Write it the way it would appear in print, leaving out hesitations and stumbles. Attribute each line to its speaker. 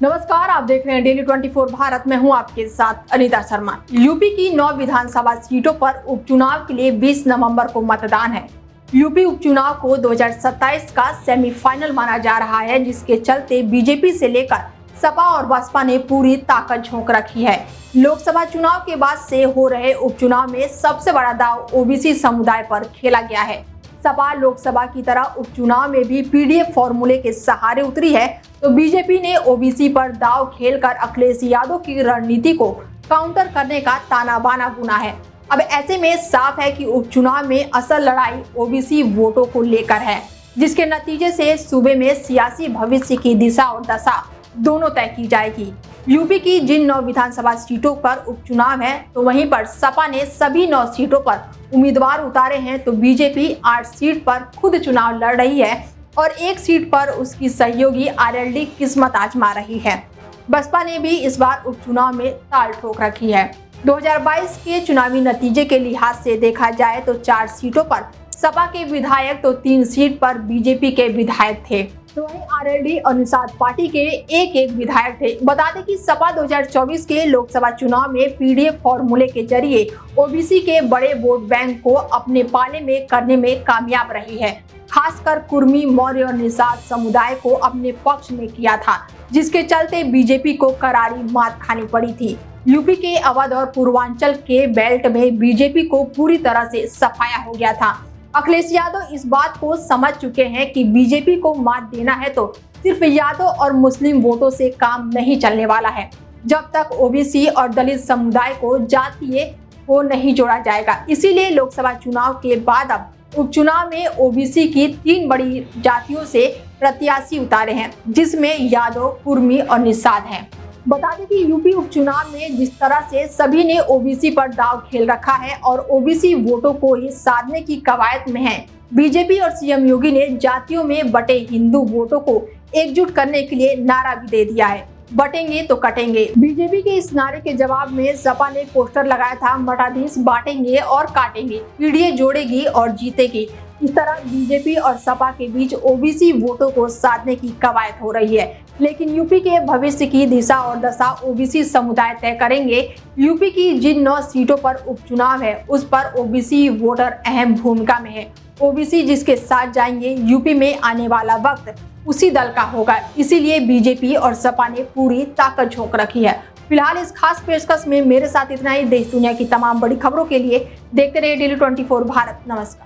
Speaker 1: नमस्कार, आप देख रहे हैं डेली 24 भारत में हूं आपके साथ अनीता शर्मा। यूपी की 9 विधानसभा सीटों पर उपचुनाव के लिए 20 नवंबर को मतदान है। यूपी उपचुनाव को 2027 का सेमीफाइनल माना जा रहा है, जिसके चलते बीजेपी से लेकर सपा और बसपा ने पूरी ताकत झोंक रखी है। लोकसभा चुनाव के बाद से हो रहे उपचुनाव में सबसे बड़ा दांव ओबीसी समुदाय पर खेला गया है। सपा लोकसभा की तरह उपचुनाव में भी पीडीएफ फॉर्मूले के सहारे उतरी है, तो बीजेपी ने ओबीसी पर दांव खेलकर अखिलेश यादव की रणनीति को काउंटर करने का ताना बाना बुना है। अब ऐसे में साफ है कि उपचुनाव में असल लड़ाई ओबीसी वोटों को लेकर है, जिसके नतीजे से सूबे में सियासी भविष्य की दिशा और दशा दोनों तय की जाएगी। यूपी की जिन 9 विधानसभा सीटों पर उपचुनाव है, तो वहीं पर सपा ने सभी 9 सीटों पर उम्मीदवार उतारे हैं, तो बीजेपी 8 सीट पर खुद चुनाव लड़ रही है और 1 सीट पर उसकी सहयोगी आरएलडी किस्मत आजमा रही है। बसपा ने भी इस बार उपचुनाव में ताल ठोक रखी है। 2022 के चुनावी नतीजे के लिहाज से देखा जाए तो 4 सीटों पर सपा के विधायक तो 3 सीट पर बीजेपी के विधायक थे, तो वहीं आरएलडी और निषाद पार्टी के एक विधायक थे। बता दें कि सपा 2024 के लोकसभा चुनाव में पीडीएफ फॉर्मूले के जरिए ओबीसी के बड़े वोट बैंक को अपने पाले में करने में कामयाब रही है। खासकर कुर्मी, मौर्य और निषाद समुदाय को अपने पक्ष में किया था, जिसके चलते बीजेपी को करारी मात खानी पड़ी थी। यूपी के अवध और पूर्वांचल के बेल्ट में बीजेपी को पूरी तरह से सफाया हो गया था। अखिलेश यादव इस बात को समझ चुके हैं कि बीजेपी को मात देना है तो सिर्फ यादव और मुस्लिम वोटों से काम नहीं चलने वाला है। जब तक ओबीसी और दलित समुदाय को जातीय को नहीं जोड़ा जाएगा। इसीलिए लोकसभा चुनाव के बाद अब उपचुनाव में ओबीसी की 3 बड़ी जातियों से प्रत्याशी उतारे हैं, जिसमें यादव, कुर्मी और निषाद हैं। बता दें कि यूपी उपचुनाव में जिस तरह से सभी ने ओबीसी पर दांव खेल रखा है और ओबीसी वोटों को ही साधने की कवायद में है, बीजेपी और सीएम योगी ने जातियों में बटे हिंदू वोटों को एकजुट करने के लिए नारा भी दे दिया है, बटेंगे तो कटेंगे। बीजेपी के इस नारे के जवाब में सपा ने पोस्टर लगाया था, मठाधीश बांटेंगे और काटेंगे, पीढ़ी जोड़ेगी और जीतेगी। इस तरह बीजेपी और सपा के बीच ओबीसी वोटों को साधने की कवायद हो रही है, लेकिन यूपी के भविष्य की दिशा और दशा ओबीसी समुदाय तय करेंगे। यूपी की जिन 9 सीटों पर उपचुनाव है, उस पर ओबीसी वोटर अहम भूमिका में है। ओबीसी जिसके साथ जाएंगे, यूपी में आने वाला वक्त उसी दल का होगा। इसीलिए बीजेपी और सपा ने पूरी ताकत झोंक रखी है। फिलहाल इस खास पेशकश में मेरे साथ इतना ही। देश दुनिया की तमाम बड़ी खबरों के लिए देखते रहिए डेली 24 भारत। नमस्कार।